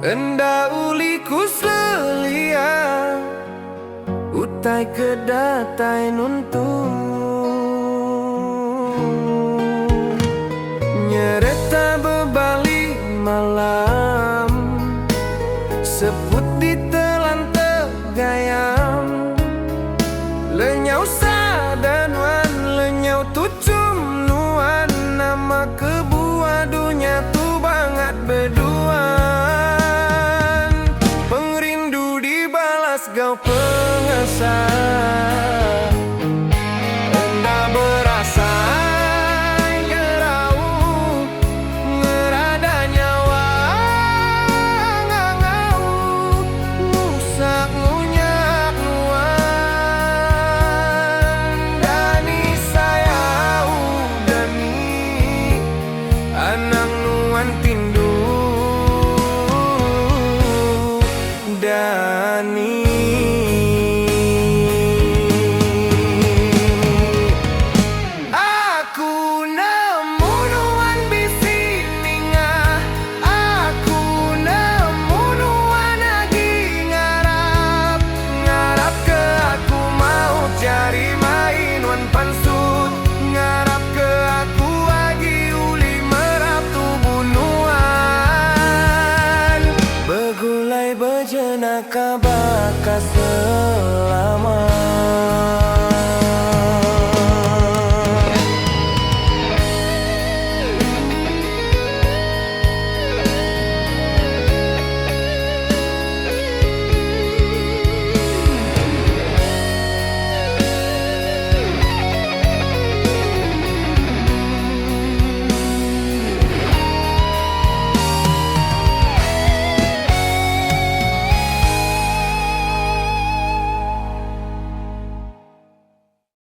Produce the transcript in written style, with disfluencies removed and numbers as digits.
Enda uli ku selia utai kedatai nuntung nyereta bebali malam seput ditelan tegayam lenyau sadanuan lenyau tucum nuan nama kebuah dunia tu banget beduan pengrindu dibalas gau pengasah enda berasa gerau ngerada nyawa ngangau ngusak ngunyak nuan dani sayau dani anang nuan tindu dani jenaka bakas